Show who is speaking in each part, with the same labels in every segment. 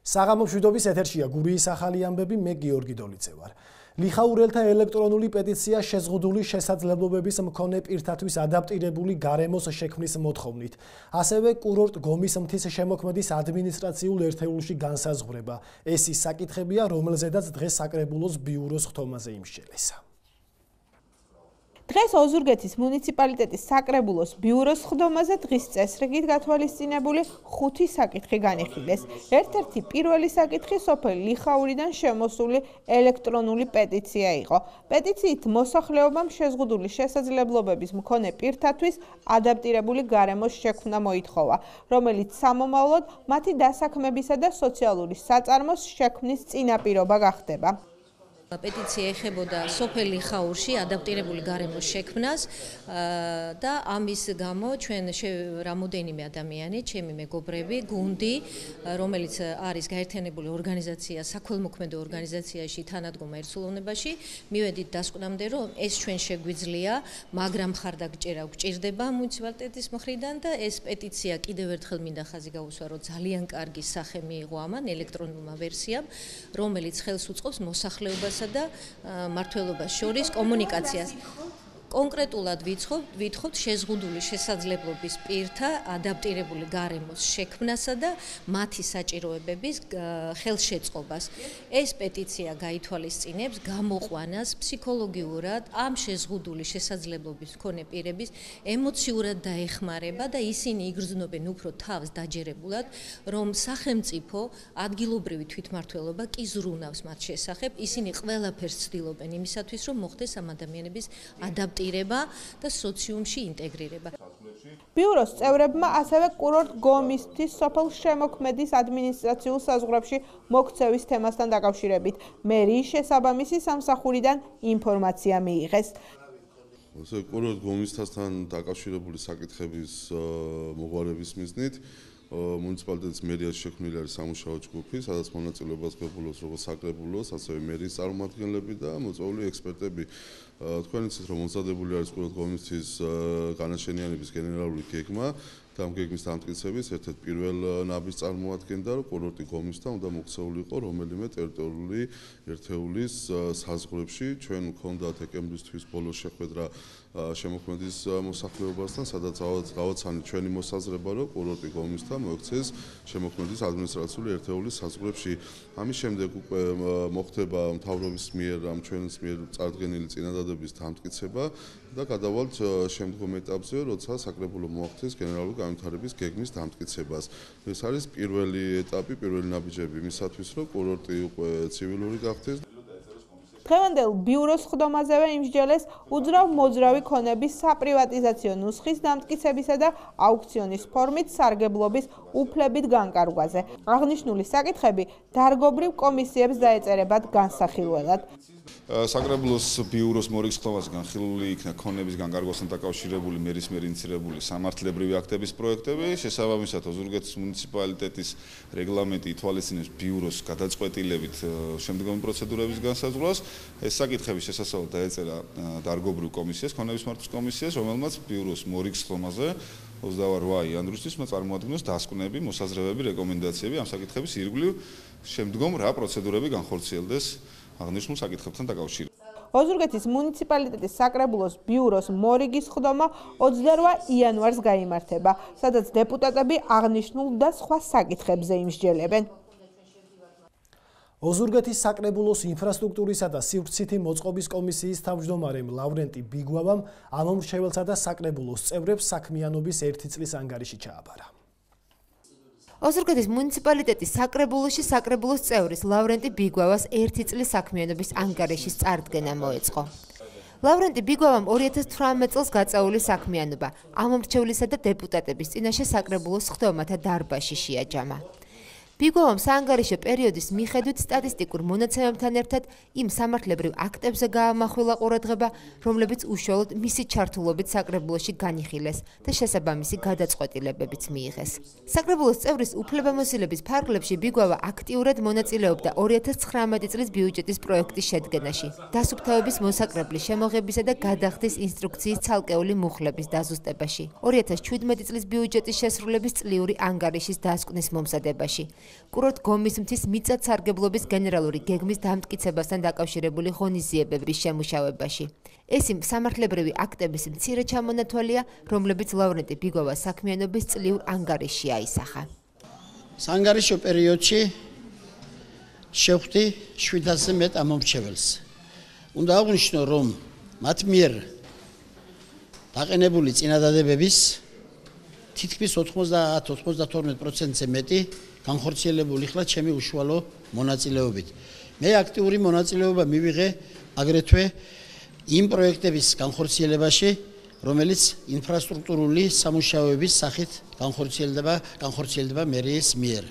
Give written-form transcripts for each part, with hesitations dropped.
Speaker 1: საღამო მშვიდობის ეთერშია გურიის ახალი ამბები, მე გიორგი დოლიძე ვარ. ლიხაურელთა ელექტრონული პეტიცია შეზღუდული შესაძლებლობების მქონე პირთათვის ადაპტირებული გარემოს შექმნის მოთხოვნით. ასევე კურორტ გომის მთის შემოქმედის ადმინისტრაციულ ერთეულში განსაზღვრება. ეს ის საკითხებია, რომელზედაც დღეს საკრებულოს ბიუროს ხთომაზე იმსჯელეს.
Speaker 2: დღეს ოზურგეთის მუნიციპალიტეტის საკრებულოს ბიუროს ხდომაზე დღის წესრიგით გათვალისწინებული 5 საკითხი განიხილეს. ერთ-ერთი პირველი საკითხი სოფელ ლიხაურიდან შემოსული ელექტრონული პეტიცია იყო. პეტიციით მოსახლეობამ შეზღუდული შესაძლებლობების მქონე პირთათვის ადაპტირებული გარემოს შექმნა მოითხოვა, რომელიც სამომავლოდ მათი დასაქმებისა და სოციალური საწარმოს შექმნის წინაპირობა გახდება.
Speaker 3: პეტიცია ეხებოდა სოფელ ლიხაურში ადაპტირებული გარემოს შექმნას და ამის გამო ჩვენ რამოდენიმე ადამიანი, ჩემი მეგობრები, გუნდი, რომელიც არის გაერთიანებული ორგანიზაცია, საქველმოქმედო ორგანიზაციაში თანადგომა ერთსულოვნებაში, მივედით დასკვნამდე, რომ ეს ჩვენ შეგვიძლია, მაგრამ მხარდაგჭერა გვჭირდება მუნიციპალიტეტის მხრიდან და ეს პეტიცია კიდევ ერთხელ მინდა ხაზი გაუსვა, რომ ძალიან კარგი სახე მიიღო ამან ელექტრონულმა ვერსიამ, რომელიც ხელს უწყობს მოსახლეობას და მმართველობას შორის კომუნიკაციას. კონკრეტულად ვითხოვთ შეზღუდული შესაძლებლობის პირთა ადაპტირებული გარემოს შექმნასა და მათი საჭიროებების ხელშეწყობას. ეს პეტიცია გაითვალისწინებს გამოყვანას ფსიქოლოგიურად ამ შეზღუდული შესაძლებლობის მქონე პირების ემოციურად დაეხმარება და ისინი იგრძნობენ უფრო თავს დაჯერებულად, რომ სახელმწიფო ადგილობრივი თვითმმართველობა კი ზრუნავს მათ შესახებ, ისინი ყველაფერს ცდილობენ იმისათვის, რომ მოხდეს ამ ადამიანების ადაპტირება და სოციუმში ინტეგრირება.
Speaker 2: ბიუროს წევრებმა ასევე კურორტ გომის მთის სოფელ შემოქმედის ადმინისტრაციულ საზღვრებში მოქცევის თემასთან დაკავშირებით მერიის შესაბამისი სამსახურიდან ინფორმაცია მიიღეს.
Speaker 4: კურორტ გომისთან დაკავშირებული საკითხების მოგვარების მიზნით მუნიციპალიტეტის მერიას შექმნილი არის სამუშაო ჯგუფი, სადაც მონაწილეობას ღებულობს როგორც საკრებულოს, ასევე მერიის წარმომადგენლები და მოწვეული ექსპერტები. თქვენ იცით, რომ მომზადებული არის კურორტ გომის მთის განაშენიანების გენერალური გეგმა და ამ გეგმის დამტკიცების ერთ-ერთ პირველ ნაბიჯს წარმოადგენდა, რომ კურორტი გომისთან უნდა მოქცეულიყო რომელიმე ტერიტორიული ერთეულის საზღვრებში. ჩვენ გვქონდა დეკემბრის ბოლოს შეხვედრა შემოქმედის მოსახლეობასთან, სადაც გავაცანით ჩვენი მოსაზრება, რომ კურორტი გომისთან მოექცეს შემოქმედის ადმინისტრაციული ერთეულის საზღვრებში. ამის შემდეგ უკვე მოხდება მთავრობის მიერ ამ ჩვენს მიერ წარდგენილი წინადადების დამტკიცება და გადავალთ შემდგომ ეტაპზე, როცა საკრებულო მოახდენს გენერალური განვითარების გეგმის დამტკიცებას. ეს არის პირველი ეტაპი, პირველი ნაბიჯები იმისათვის, რომ კურორტი უკვე ცივილური გახდეს.
Speaker 2: დღევანდელ ბიუროს ხდომაზევე იმსჯელეს უძრავ-მოძრავი ქონების საპრივატიზაციო ნუსხის დამტკიცებისა და აუქციონის ფორმით სარგებლობის უფლებით განკარგვაზე. აღნიშნული საკითხები დარგობრივ კომისიებს დაეწერებათ განსახილველად.
Speaker 5: საკრებულოს ბიუროს მორიგის განხილული იქნა ქონების განკარგვასთან დაკავშირებული მერის მიერ ინიცირებული სამართლებრივი აქტების პროექტები. შესაბამისად, ოზურგეთის მუნიციპალიტეტის რეგლამენტი ითვალისწინებს ბიუროს გადაწყვეტილებით შემდგომი პროცედურების განსაზღვრას. ეს საკითხები შესასწავლად დაეწერა დარგობრივ კომისიას, ქონების მართვის კომისიას, რომელმაც ბიუროს მორიგის ხდომაზე 28 იანვრისთვის წარმოადგენს დასკვნები, მოსაზრებები, რეკომენდაციები ამ საკითხების ირგვლივ შემდგომ რა პროცედურები განხორციელდეს აღნიშნულ საკითხებთან დაკავშირებით.
Speaker 2: ოზურგეთის მუნიციპალიტეტის საკრებულოს ბიუროს მორიგის ხდომა 28 იანვარს გაიმართება, სადაც დეპუტატები აღნიშნულ და სხვა საკითხებზე იმსჯელებენ.
Speaker 1: ოზურგეთის საკრებულოს ინფრასტრუქტურისა და სივრცითი მოწყობის კომისიის თავმჯდომარემ ლავრენტი ბიგვავამ ამომრჩეველსა და საკრებულოს წევრებს საქმიანობის 1 წლის ანგარიში ჩააბარა.
Speaker 6: ოზურგეთის მუნიციპალიტეტის საკრებულოში საკრებულოს წევრის ლავრენტი ბიგვავას 1 წლის საქმიანობის ანგარიშის წარდგენა მოეწყო. ლავრენტი ბიგვავამ 2018 წელს გაწეული საქმიანობა ამომრჩევლისა და დეპუტატების წინაშე საკრებულოს ხდომათა დარბაზში შეაჯამა. ბიგვავამ საანგარიშო პერიოდის მიხედვით სტატისტიკურ მონაცემებთან ერთად იმ სამართლებრივ აქტებზე გაამახვილა ყურადღება, რომლებიც უშუალოდ მისი ჩართულობით საკრებულოში განიხილეს და შესაბამისი გადაწყვეტილებებიც მიიღეს. საკრებულოს წევრის უფლებამოსილების ფარგლებში ბიგვავა აქტიურად მონაწილეობდა 2019 წლის ბიუჯეტის პროექტის შედგენაში, დასუფთავების მოსაკრებლის შემოღებისა და გადახდის ინსტრუქციის ცალკეული მუხლების დაზუსტებაში, 2017 წლის ბიუჯეტის შესრულების წლიური ანგარიშის დასკვნის მომზადებაში. კურორტ გომის მთის მიწათსარგებლობის გენერალური გეგმის დამტკიცებასთან დაკავშირებული ღონისძიებების შემუშავებაში. ეს იმ სამართლებრივი აქტების მცირე ჩამონათვალია, რომლებიც ლავრენტი ბიგვავას საქმიანობის წლიურ ანგარიშში აისახა.
Speaker 7: საანგარიშო პერიოდში შევხვდი 700-ზე მეტ ამომრჩეველს. უნდა აღვნიშნო, რომ მათ მიერ დაყენებული წინადადებების თითქმის 90-92%-ზე მეტი განხორციელებული ხლა ჩემი უშუალო მონაწილეობით. მე აქტიური მონაწილეობა მივიღე აგრეთვე იმ პროექტების განხორციელებაში, რომელიც ინფრასტრუქტურული სამუშაოების სახით განხორციელდება მერიის მიერ.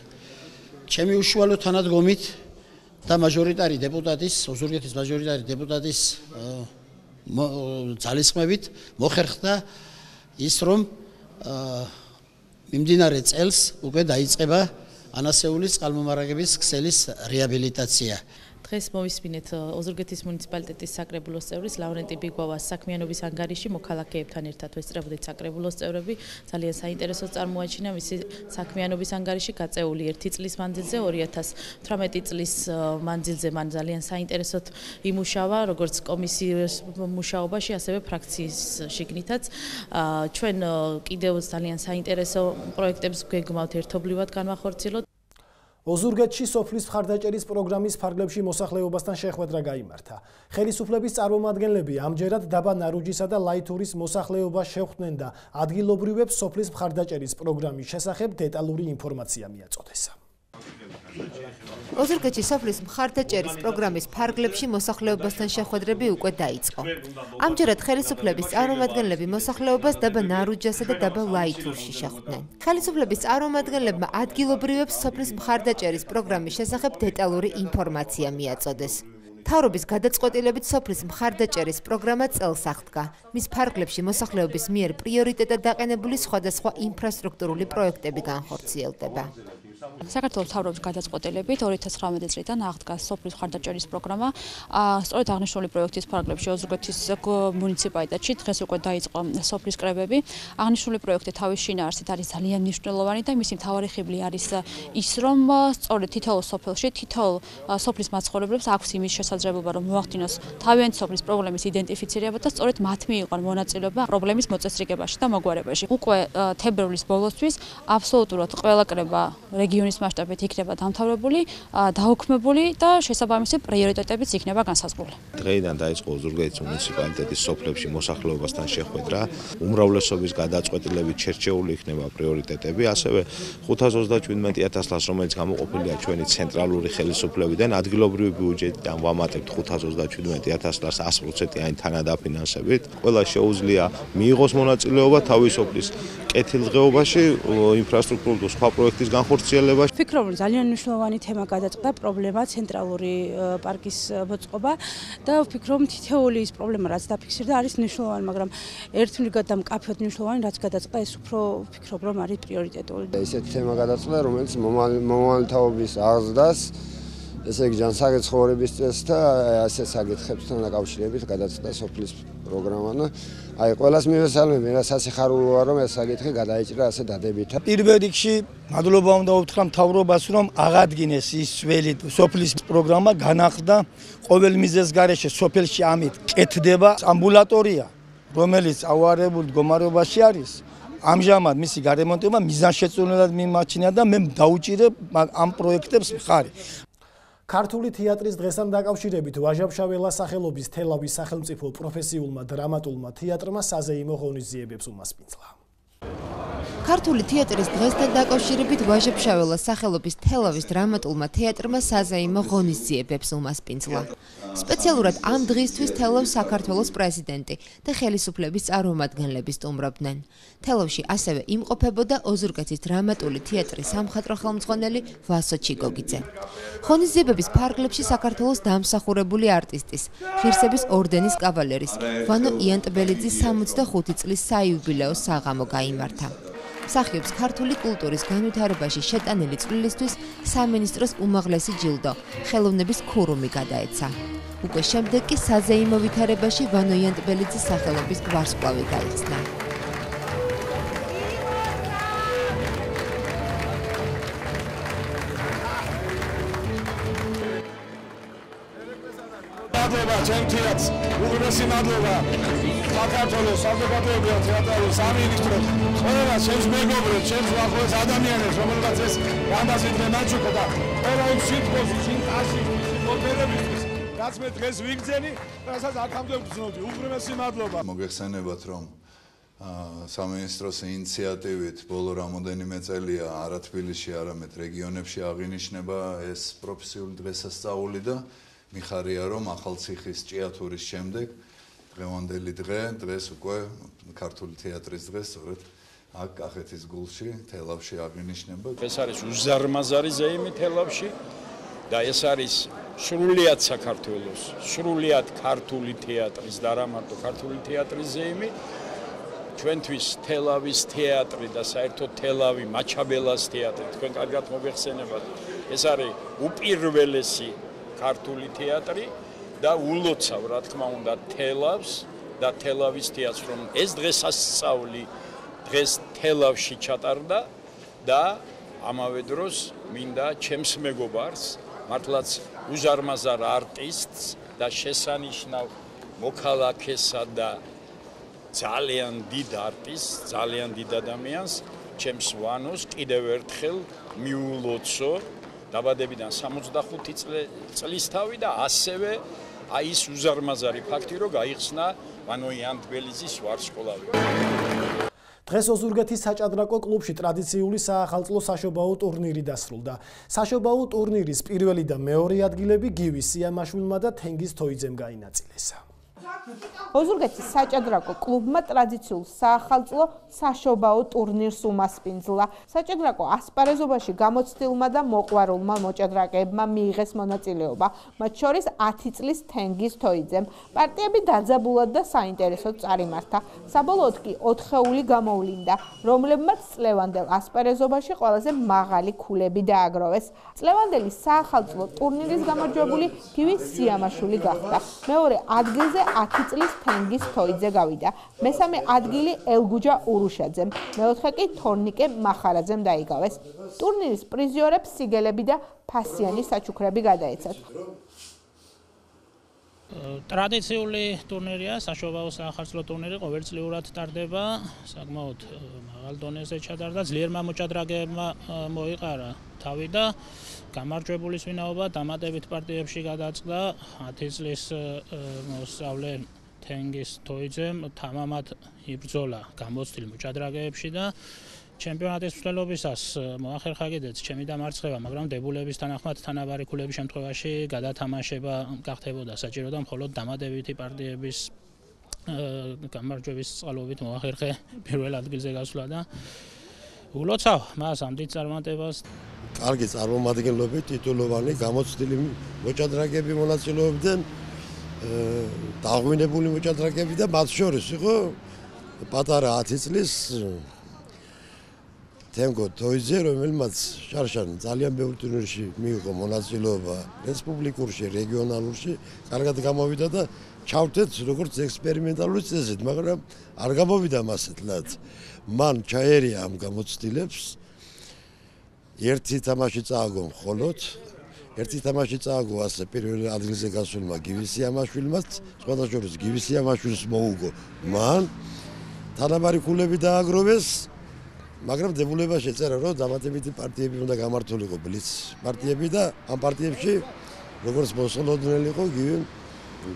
Speaker 7: ჩემი უშუალო თანადგომით და მაჟორიტარი დეპუტატის, ოზურგეთის მაჟორიტარი დეპუტატის ძალისხმევით მოხერხდა ის, რომ მიმდინარე წელს უკვე დაიწყება ანასეულის წყალმომარაგების ქსელის რეაბილიტაცია.
Speaker 8: დღეს მოვისმინეთ ოზურგეთის მუნიციპალიტეტის საკრებულოს წევრის ლავრენტი ბიგვავას საქმიანობის ანგარიში მოქალაქეებთან ერთად ვესწრებოდით საკრებულოს წევრები. ძალიან საინტერესო წარმოაჩინა მისი საქმიანობის ანგარიში გაწეული 1 წლის მანძილზე 2018 წლის მანძილზე მან ძალიან საინტერესოდ იმუშავა როგორც კომისიის მუშაობაში, ასევე ფრაქციის შიგნითაც. ჩვენ კიდევ ძალიან საინტერესო პროექტებს გვეგმავთ ერთობლივად განვახორციელოთ.
Speaker 1: ოზურგეთში სოფლის მხარდაჭერის პროგრამის ფარგლებში მოსახლეობასთან შეხვედრა გაიმართა. ხელისუფლების წარმომადგენლები ამჯერად დაბა ნარუჯისა და ლაითურის მოსახლეობას შეხვდნენ და ადგილობრივებს სოფლის მხარდაჭერის პროგრამის შესახებ დეტალური ინფორმაცია მიაწოდეს.
Speaker 6: ოზურგეთში სოფლის მხარდაჭერის პროგრამის ფარგლებში მოსახლეობასთან შეხვედრები უკვე დაიწყო. ამჯერად ხელისუფლების წარმომადგენლები მოსახლეობას დაბა ნარუჯასა და დაბა ლაითურში შეხვდნენ. ხელისუფლების წარმომადგენლებმა ადგილობრივებს სოფლის მხარდაჭერის პროგრამის შესახებ დეტალური ინფორმაცია მიაწოდეს. მთავრობის გადაწყვეტილებით სოფლის მხარდაჭერის პროგრამა წელს აღდგა. მის ფარგლებში მოსახლეობის მიერ პრიორიტეტად დაყენებული სხვადასხვა ინფრასტრუქტურული პროექტები განხორციელდება.
Speaker 9: საქართველოს მთავრობის გადაწყვეტილებით 2019 წლიდან აღდგა სოფლის მხარდაჭერის პროგრამა. სწორედ აღნიშნული პროექტის ფარგლებში ოზურგეთის მუნიციპალიტეტში დღეს უკვე დაიწყო სოფლის კრებები. აღნიშნული პროექტი თავის შინაარსით არის ძალიან მნიშვნელოვანი და მისი მთავარი ხიბლი არის ის, რომ სწორედ თითოეულ სოფელში, თითოეულ სოფლის მაცხოვრებლებს აქვს იმის შესაძლებლობა, რომ მოახდინოს თავიანთი სოფლის პრობლემის იდენტიფიცირება და სწორედ მათ მიიღონ მონაწილეობა პრობლემის მოწესრიგებაში და მოგვარებაში. უკვე თებერვლის ბოლოსთვის აბსოლუტურად ყველა კრება რეგიონის მასშტაბით იქნება დამთავრებული, დაუქმებული და შესაბამისი პრიორიტეტებიც იქნება განსაზღვრული.
Speaker 10: დღეიდან დაიწყო ოზურგეთის მუნიციპალიტეტის სოფლებში მოსახლეობასთან შეხვედრა. უმრავლესობის გადაწყვეტილებით შერჩეული იქნება პრიორიტეტები, ასევე 537.000 ლარს, რომელიც გამოყოფილია ჩვენი ცენტრალური ხელისუფლებიდან, ადგილობრივი ბიუჯეტიდან ვამატებთ 537.000 ლარს 100%-იანი თანადაფინანსებით. ყველა შეუძლია მიიღოს მონაწილეობა თავის სოფლის კეთილდღეობაში, ინფრასტრუქტურული და სხვა პროექტის განხორციელებაში.
Speaker 11: ვფიქრობ, რომ ძალიან მნიშვნელოვანი თემა გადაწყდა პრობლემა ცენტრალური პარკის მოწყობა და ვფიქრობ, თითოეული ის პრობლემა, რაც დაფიქსირდა, არის მნიშვნელოვანი, მაგრამ ერთმანეთთან და მკაფიოდ მნიშვნელოვანი, რაც გადაწყდა, ეს უფრო ვფიქრობ, რომ არის პრიორიტეტული.
Speaker 12: ესეთი თემა გადაწყდა, რომელიც მომავალი თაობის აღზრდას, ესე იგი ჯანსაღი ცხოვრების წესს და ასე საკითხებთან დაკავშირებით გადაწყდა სოფლის პროგრამა. აი ყველას მივესალმები, რა სასიხარულოა, რომ ეს საკითხი გადაიჭრა ასე დადებითად.
Speaker 13: პირველ რიგში მადლობა უნდა უთხრა მთავრობას, რომ აღადგინეს ის ძველი სოფლის პროგრამა, განახლდა ყოველ მიზეზს გარეშე სოფელში ამით კეთდება ამბულატორია, რომელიც ავარებულ მდგომარეობაში არის. ამჟამად მისი გარემონტება მიზანშეწონილად მიმაჩნია და მე დაუჭირებ ამ პროექტებს მხარი.
Speaker 1: ქართული თეატრის დღესთან დაკავშირებით ვაჟა-ფშაველას სახელობის თელავის სახელმწიფო პროფესიულმა დრამატულმა თეატრმა საზეიმო ღონისძიებებს უმასპინძლა.
Speaker 6: ქართული თეატრის დღესთან დაკავშირებით ვაჟა-ფშაველას სახელობის თელავის დრამატულმა თეატრმა საზეიმო ღონისძიებებს უმასპინძლა. სპეციალურად ამ დღისთვის თელავს საქართველოს პრეზიდენტი და ხელისუფლების წარმომადგენლები სტუმრობდნენ. თელავში ასევე იმყოფებოდა ოზურგეთის დრამატული თეატრის სამხატვრო ხელმძღვანელი ვასო ჩიგოგიძე. ღონისძიებების ფარგლებში საქართველოს დამსახურებული არტისტის, ღირსების ორდენის კავალერის, ვანო იანტბელიძის 65 წლის საიუბილეო საღამო გაიმართა. მსახიობს ქართული კულტურის განვითარებაში შეტანილი წვლილისთვის სამინისტროს უმაღლესი ჯილდო, ხელოვნების ქურუმი გადაეცა. უკვე შემდეგ კი საზეიმო ვითარებაში ვანო იანტბელიძის სახელობის ვარსკვლავი გაიხსნა.
Speaker 14: მადლობა ჩემთვიაც უღრესი მადლობა საქართველოს საზოგადოებრივ თეატრალურ სამინისტროს ყველა ჩემს მეგობრებს ჩემს უახლოეს ადამიანებს რომელთაც ეს განდაზიდრე მაჩუქა და ყველა იმ სიტყვას სინტაზის მოდერებისთვის რაც მე დღეს ვიგრძენი რასაც აქამდე ვგრძნობდი უღრესი მადლობა
Speaker 15: მოგეხსენებათ რომ სამინისტროს ინიციატივით ბოლო რამოდენიმე წელია არა თბილისში არამედ რეგიონებში აღინიშნება ეს პროფესიული დღესასწაული და მიხარია რომ ახალციხის ჭიათურის შემდეგ დღევანდელი დღეს უკვე ქართული თეატრის დღე სწორედ აქ კახეთის გულში თელავში აღინიშნება
Speaker 16: ეს არის უზარმაზარი ზეიმი თელავში და ეს არის სრულიად საქართველოს სრულიად ქართული თეატრის და არა მარტო ქართული თეატრის ზეიმი ჩვენთვის თელავის თეატრი და საერთოდ თელავი მაჩაბელას თეატრი თქვენ კარგად მოგეხსენებათ ეს არის უპირველესი ქართული თეატრი და ულოცავ რა თქმა უნდა თელავს და თელავის თეატრს რომ ეს დღესასწაული დღეს თელავში ჩატარდა და ამავე დროს მინდა ჩემს მეგობარს მართლაც უზარმაზარ არტისტს და შესანიშნავ მოქალაქესა და ძალიან დიდ არტისტს, ძალიან დიდ ადამიანს, ჩემს ვანოს კიდევ ერთხელ მიულოცო დაბადებიდან 65 წლისთავი და ასევე აი ის უზარმაზარი ფაქტი, რომ გაიხსნა ვანო იან თბილისის ვარსკვლავი.
Speaker 1: დღეს ოზურგეთის საჭადრაკო კლუბში ტრადიციული საახალწლო საშობაო ტურნირი დასრულდა. საშობაო ტურნირის პირველი და მეორე ადგილები გივის სიამაშვილმა და თენგიზ თოიძემ გაინაწილეს.
Speaker 2: ოზურგეთის საჭადრაკო კლუბმა ტრადიციულ საახალწლო საშობაო ტურნირს უმასპინძლა. საჭადრაკო ასპარეზობაში გამოცდილმა და მოყვარულმა მოჭადრაკეებმა მიიღეს მონაწილეობა, მათ შორის 10 წლის თენგიზ თოიძემ. პარტიები დაძაბულად და საინტერესოდ წარიმართა. საბოლოოდ კი 4-ეული გამოვლინდა, რომლებმაც წლევანდელ ასპარეზობაში ყველაზე მაღალი ქულები დააგროვეს. წლევანდელი საახალწლო ტურნირის გამარჯვებული გივის სიამაშვილი გახდა. მეორე ადგილზე 10 წლის თენგიზ თოიძე გავიდა. მესამე ადგილი ელგუჯა ურუშაძემ, მეოთხე კი თორნიკე მახარაძემ დაიკავეს. ტურნირის პრიზიორებს სიგელები და ფასიანი საჩუქრები გადაეცათ.
Speaker 17: ტრადიციული ტურნირია, საშობაო საახალწლო ტურნირი ყოველწლიურად ტარდება, საკმაოდ მაღალ დონეზე ჩატარდა, ძლიერმა მოჭადრაკეებმა მოიყარა თავი და გამარჯვებულის ვინაობა დამატებით პარტიებში გადაწყდა 10 წლის მოსწავლე თენგიზ თოიძემ თამამად იბრძოლა გამოცდილ მოჭადრაკეებში და ჩემპიონატის მსვლელობისას მოახერხა კიდეც ჩემი დამარცხება, მაგრამ დებულების თანახმად თანაბარი ქულების შემთხვევაში გადათამაშება გახდებოდა საჭირო და მხოლოდ დამატებითი პარტიების გამარჯვების წყალობით მოახერხე პირველ ადგილზე გასვლა და ულოცავ მას ამ დიდ წარმატებას.
Speaker 18: კარგი წარმომადგენლობით ტიტულოვანი გამოცდილი მოჭადრაკეები მონაწილეობდნენ, დაღვინებული მოჭადრაკეები და მათ შორის იყო პატარა 10 წლის თენგო თოიძე, რომელმაც შარშან ძალიან ბევრ ტურნირში მიიღო მონაწილეობა რესპუბლიკურში, რეგიონალურში, კარგად გამოვიდა და ჩავთეთ როგორც ექსპერიმენტალური წესით, მაგრამ არ გამოვიდა მასეთლად. მან ჩაერია ამ გამოცდილებს ერთი თამაში წააგო მხოლოდ, ერთი თამაში წააგო ასე პირველ ადგილზე გასულმა გივის სიამაშვილმა, სხვათა შორის გივის სიამაშვილს მოუგო მან თანაბარი ქულები დააგროვეს, მაგრამ დებულება შეწერა, რომ დამატებითი პარტიები უნდა გამართულიყო ბლიც პარტიები და ამ პარტიებში როგორც მოსულოდნელი იყო გივი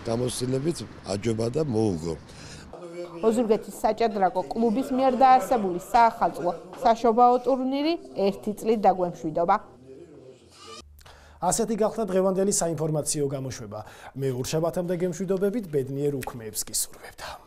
Speaker 18: გამოცდილებით აჯობა და მოუგო.
Speaker 2: ოზურგეთის საჭადრაკო კლუბის მიერ დაარსებული საახალწლო საშობაო ტურნირი 1 წლით დაგვემშვიდობა.
Speaker 1: ასეთი გახდა დღევანდელი საინფორმაციო გამოშვება. მე ურშაბათამდე გემშვიდობებით, ბედნიერ უქმეებს გისურვებდა.